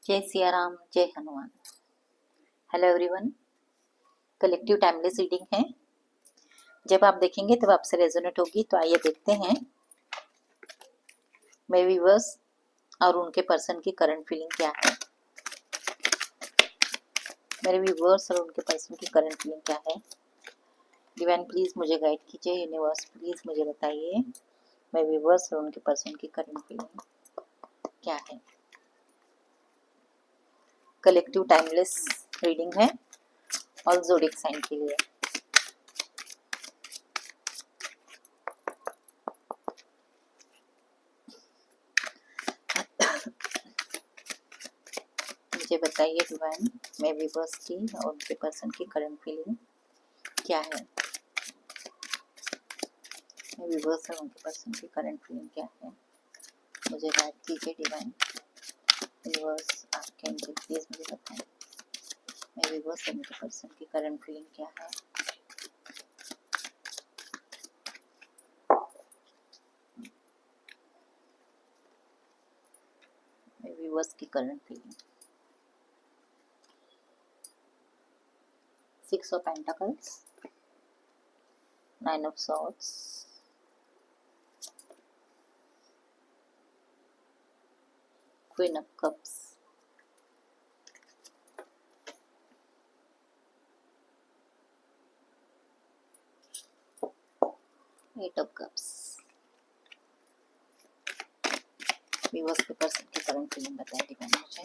जय सिया राम, जय Hanuman. Hello everyone. Collective timeless reading है। जब आप देखेंगे तब आपसे रेजोनेट होगी। तो आइए देखते हैं मेरे व्यूअर्स और उनके पर्सन की करंट फीलिंग क्या है। मेरे व्यूअर्स और उनके पर्सन की करंट फीलिंग क्या है। डिवाइन प्लीज मुझे गाइड कीजिए। यूनिवर्स प्लीज मुझे बताइए मेरे व्यूअर्स और उनके पर्सन की करंट फीलिंग क्या है। कलेक्टिव टाइमलेस रीडिंग है और ज़ोडिएक साइन के लिए। मुझे बताइए डिवाइन मेरे व्यूअर्स की और उनके पर्सन की करंट फीलिंग क्या है। मेरे व्यूअर्स और उनके पर्सन की करंट फीलिंग क्या है। मुझे गाइड कीजिए डिवाइन। यूनिवर्स आपके एंजल प्लीज मुझे बताएं मेरे व्यूअर्स और उनके पर्सन की करंट फीलिंग क्या है। मेरे व्यूअर्स की current feeling. 6 of pentacles, 9 of swords, queen of cups, 8 of cups. Viewers के पर्सन की करंट फीलिंग बताएं डिवाइन मुझे।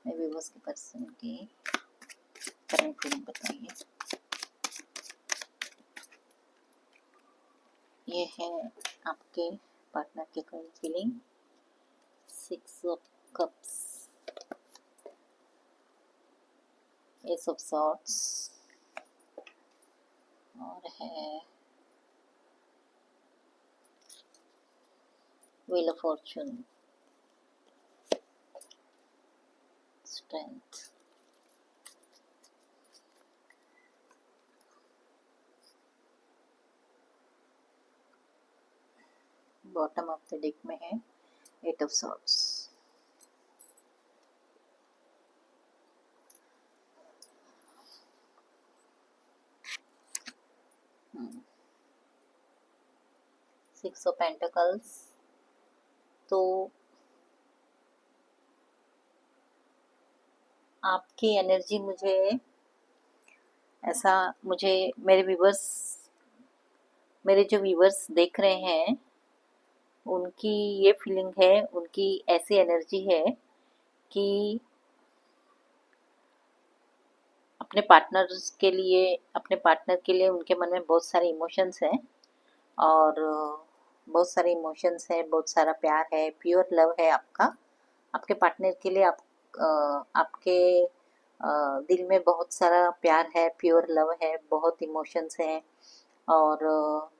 मेरे व्यूअर्स के पर्सन की करंट फीलिंग बताइए। ये है आपके पार्टनर की current feeling. 6 of cups, S of swords और है wheel of Fortune, strength. Bottom of the deck में है 8 ऑफ सॉर्ड्स। 6 of pentacles. तो आपकी एनर्जी मुझे ऐसा, मुझे मेरे जो व्यूवर्स देख रहे हैं उनकी ये फीलिंग है, उनकी ऐसी एनर्जी है कि अपने पार्टनर के लिए उनके मन में बहुत सारे इमोशंस हैं और बहुत सारे इमोशंस है, बहुत सारा प्यार है, प्योर लव है आपका। आपके पार्टनर के लिए आपके दिल में बहुत सारा प्यार है, प्योर लव है, बहुत इमोशंस हैं। और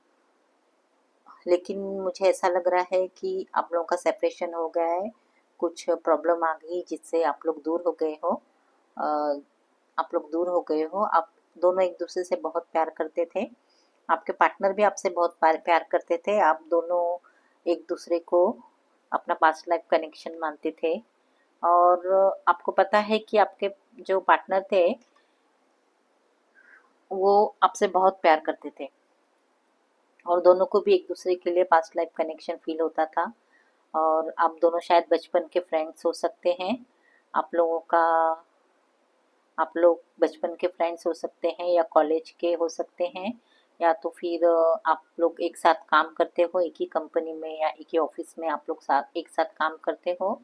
लेकिन मुझे ऐसा लग रहा है कि आप लोगों का सेपरेशन हो गया है, कुछ प्रॉब्लम आ गई जिससे आप लोग दूर हो गए हो। आप दोनों एक दूसरे से बहुत प्यार करते थे। आपके पार्टनर भी आपसे बहुत प्यार करते थे। आप दोनों एक दूसरे को अपना पास्ट लाइफ कनेक्शन मानते थे। और आपको पता है कि आपके जो पार्टनर थे वो आपसे बहुत प्यार करते थे और दोनों को भी एक दूसरे के लिए पास्ट लाइफ कनेक्शन फील होता था। और आप दोनों शायद बचपन के फ्रेंड्स हो सकते हैं। आप लोगों का आप लोग बचपन के फ्रेंड्स हो सकते हैं या कॉलेज के हो सकते हैं, या तो फिर आप लोग एक साथ काम करते हो, एक ही कंपनी में या एक ही ऑफिस में आप लोग एक साथ काम करते हो।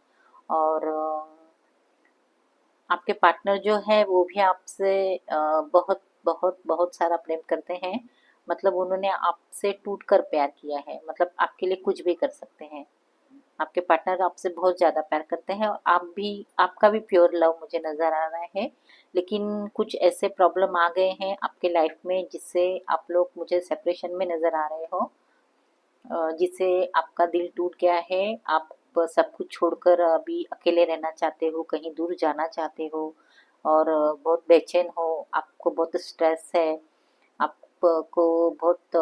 और आपके पार्टनर जो है वो भी आपसे बहुत बहुत बहुत सारा प्रेम करते हैं। मतलब उन्होंने आपसे टूट कर प्यार किया है, मतलब आपके लिए कुछ भी कर सकते हैं। आपके पार्टनर आपसे बहुत ज़्यादा प्यार करते हैं और आपका भी प्योर लव मुझे नज़र आ रहा है। लेकिन कुछ ऐसे प्रॉब्लम आ गए हैं आपके लाइफ में जिससे आप लोग मुझे सेपरेशन में नज़र आ रहे हो, जिससे आपका दिल टूट गया है। आप सब कुछ छोड़कर अभी अकेले रहना चाहते हो, कहीं दूर जाना चाहते हो और बहुत बेचैन हो, आपको बहुत स्ट्रेस है, आपको बहुत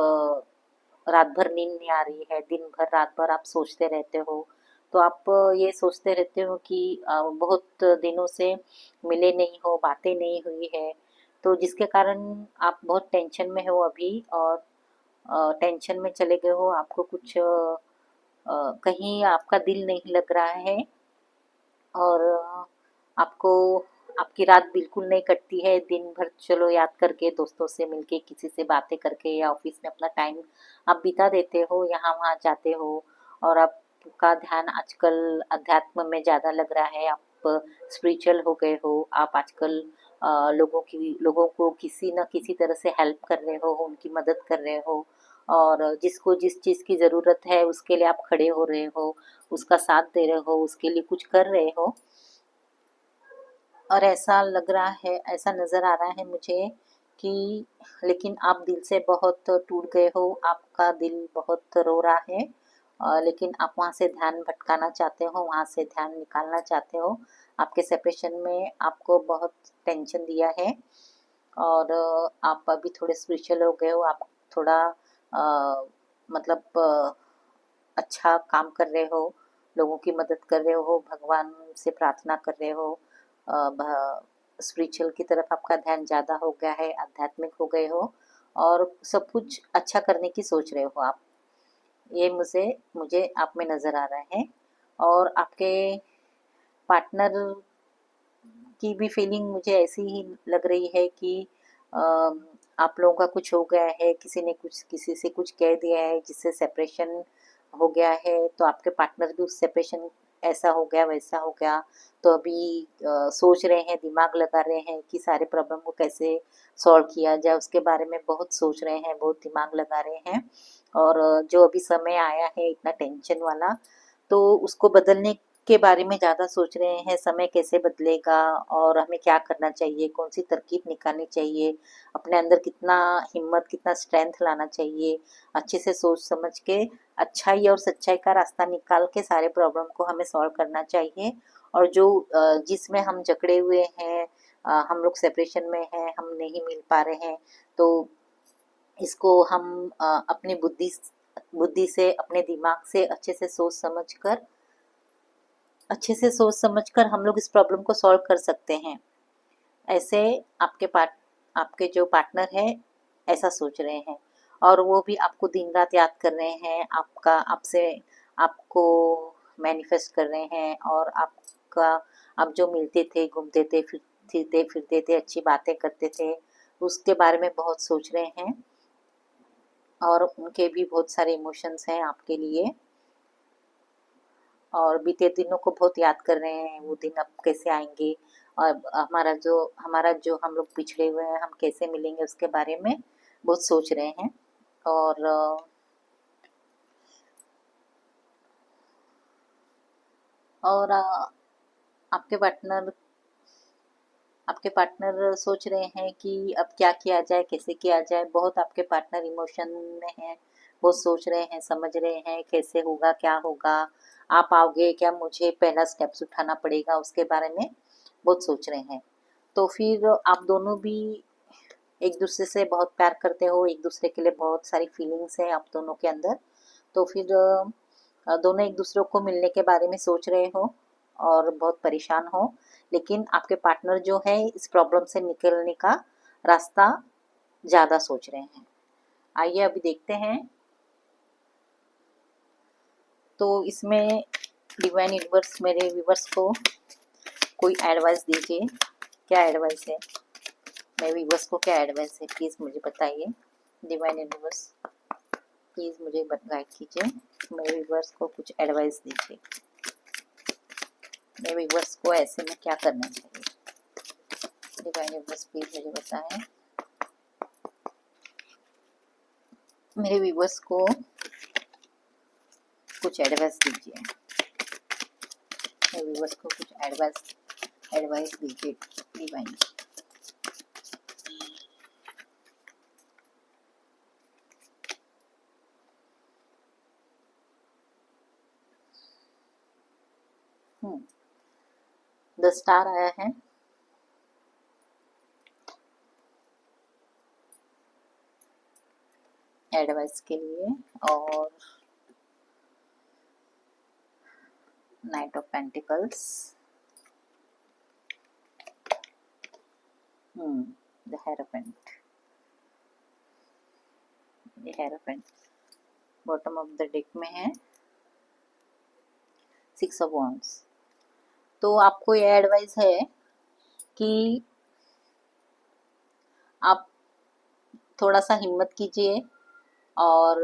रात भर नींद नहीं आ रही है, दिन भर रात भर आप सोचते रहते हो। तो तो आप ये सोचते रहते हो कि बहुत दिनों से मिले नहीं हो, बातें नहीं हुई है, तो जिसके कारण आप बहुत टेंशन में हो अभी, और टेंशन में चले गए हो। आपको कुछ कहीं आपका दिल नहीं लग रहा है, और आपको आपकी रात बिल्कुल नहीं कटती है। दिन भर चलो याद करके, दोस्तों से मिलके, किसी से बातें करके, या ऑफिस में अपना टाइम आप बिता देते हो, यहाँ वहाँ जाते हो, और आपका ध्यान आजकल अध्यात्म में ज़्यादा लग रहा है। आप स्पिरिचुअल हो गए हो। आप आजकल लोगों को किसी न किसी तरह से हेल्प कर रहे हो, उनकी मदद कर रहे हो, और जिसको जिस चीज़ की ज़रूरत है उसके लिए आप खड़े हो रहे हो, उसका साथ दे रहे हो, उसके लिए कुछ कर रहे हो। और ऐसा लग रहा है, ऐसा नज़र आ रहा है मुझे कि लेकिन आप दिल से बहुत टूट गए हो, आपका दिल बहुत रो रहा है, लेकिन आप वहाँ से ध्यान भटकाना चाहते हो, वहाँ से ध्यान निकालना चाहते हो। आपके सेपरेशन में आपको बहुत टेंशन दिया है, और आप अभी थोड़े स्पिरिचुअल हो गए हो। आप थोड़ा मतलब अच्छा काम कर रहे हो, लोगों की मदद कर रहे हो, भगवान से प्रार्थना कर रहे हो, स्पिरिचुअल की तरफ आपका ध्यान ज़्यादा हो गया है, आध्यात्मिक हो गए हो, और सब कुछ अच्छा करने की सोच रहे हो आप। ये मुझे मुझे आप में नज़र आ रहा है। और आपके पार्टनर की भी फीलिंग मुझे ऐसी ही लग रही है कि आप लोगों का कुछ हो गया है, किसी ने कुछ किसी से कुछ कह दिया है जिससे सेपरेशन हो गया है, तो आपके पार्टनर भी उस सेपरेशन, ऐसा हो गया वैसा हो गया, तो अभी सोच रहे हैं, दिमाग लगा रहे हैं कि सारे प्रॉब्लम को कैसे सॉल्व किया जाए, उसके बारे में बहुत सोच रहे हैं, बहुत दिमाग लगा रहे हैं। और जो अभी समय आया है इतना टेंशन वाला, तो उसको बदलने के बारे में ज़्यादा सोच रहे हैं। समय कैसे बदलेगा, और हमें क्या करना चाहिए, कौन सी तरकीब निकालनी चाहिए, अपने अंदर कितना हिम्मत, कितना स्ट्रेंथ लाना चाहिए, अच्छे से सोच समझ के अच्छाई और सच्चाई का रास्ता निकाल के सारे प्रॉब्लम को हमें सॉल्व करना चाहिए। और जो जिसमें हम जकड़े हुए हैं, हम लोग सेपरेशन में हैं, हम नहीं मिल पा रहे हैं, तो इसको हम अपनी बुद्धि से, अपने दिमाग से अच्छे से सोच समझकर हम लोग इस प्रॉब्लम को सॉल्व कर सकते हैं। ऐसे आपके जो पार्टनर है ऐसा सोच रहे हैं, और वो भी आपको दिन रात याद कर रहे हैं, आपको मैनिफेस्ट कर रहे हैं, और आप जो मिलते थे, घूमते थे, फिरते थे, अच्छी बातें करते थे, उसके बारे में बहुत सोच रहे हैं। और उनके भी बहुत सारे इमोशंस हैं आपके लिए, और बीते दिनों को बहुत याद कर रहे हैं। वो दिन अब कैसे आएंगे, और हमारा जो हम लोग पिछड़े हुए हैं, हम कैसे मिलेंगे, उसके बारे में बहुत सोच रहे हैं। और और आपके पार्टनर सोच रहे हैं कि अब क्या किया जाए, कैसे किया जाए। बहुत आपके पार्टनर इमोशन में हैं, बहुत सोच रहे हैं, समझ रहे हैं कैसे होगा, क्या होगा, आप आओगे क्या, मुझे पहला स्टेप्स उठाना पड़ेगा, उसके बारे में बहुत सोच रहे हैं। तो फिर आप दोनों भी एक दूसरे से बहुत प्यार करते हो, एक दूसरे के लिए बहुत सारी फीलिंग्स है आप दोनों के अंदर। तो फिर दोनों एक दूसरे को मिलने के बारे में सोच रहे हो, और बहुत परेशान हो, लेकिन आपके पार्टनर जो है इस प्रॉब्लम से निकलने का रास्ता ज़्यादा सोच रहे हैं। आइए अभी देखते हैं। तो इसमें डिवाइन यूनिवर्स मेरे व्यूवर्स को कोई एडवाइस दीजिए। क्या एडवाइस है, मेरे व्यूवर्स को क्या एडवाइस है, प्लीज़ मुझे बताइए। डिवाइन यूनिवर्स प्लीज़ मुझे गाइड कीजिए, मेरे व्यूवर्स को कुछ एडवाइस दीजिए। मेरे व्यूवर्स को ऐसे में क्या करना चाहिए, डिवाइन यूनिवर्स प्लीज़ मुझे बताएं। मेरे व्यूवर्स को कुछ एडवाइस दीजिए, मेरे व्यूवर्स को कुछ एडवाइस दीजिए डिवाइन। द स्टार आया है, एडवाइस के लिए। और knight of pentacles, the hierophant, ये hierophant bottom of the deck में है, 6 ऑफ वांड्स। तो आपको ये एडवाइस है कि आप थोड़ा सा हिम्मत कीजिए और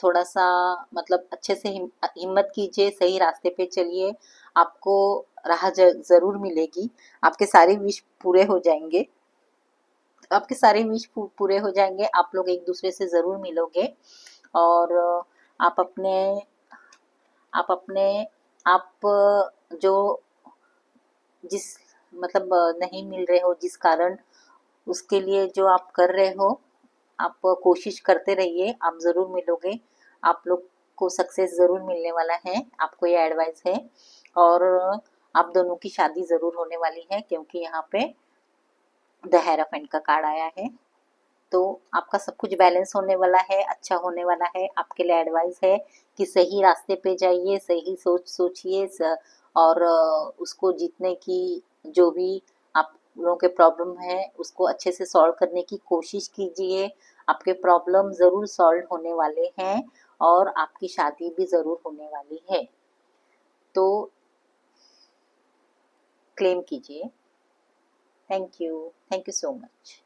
थोड़ा सा मतलब अच्छे से हिम्मत कीजिए, सही रास्ते पे चलिए, आपको राह जरूर मिलेगी, आपके सारे विश पूरे हो जाएंगे, आपके सारे विश पूरे हो जाएंगे, आप लोग एक दूसरे से ज़रूर मिलोगे और आप अपने आप अपने आप जो जिस मतलब नहीं मिल रहे हो जिस कारण, उसके लिए जो आप कर रहे हो, आप कोशिश करते रहिए, आप ज़रूर मिलोगे, आप लोग को सक्सेस ज़रूर मिलने वाला है, आपको ये एडवाइस है। और आप दोनों की शादी ज़रूर होने वाली है, क्योंकि यहाँ पे द हेरोफेंट का कार्ड आया है। तो आपका सब कुछ बैलेंस होने वाला है, अच्छा होने वाला है। आपके लिए एडवाइस है कि सही रास्ते पे जाइए, सही सोचिए और उसको जीतने की जो भी आप लोगों के प्रॉब्लम है उसको अच्छे से सॉल्व करने की कोशिश कीजिए। आपके प्रॉब्लम ज़रूर सॉल्व होने वाले हैं और आपकी शादी भी ज़रूर होने वाली है। तो क्लेम कीजिए। Thank you so much.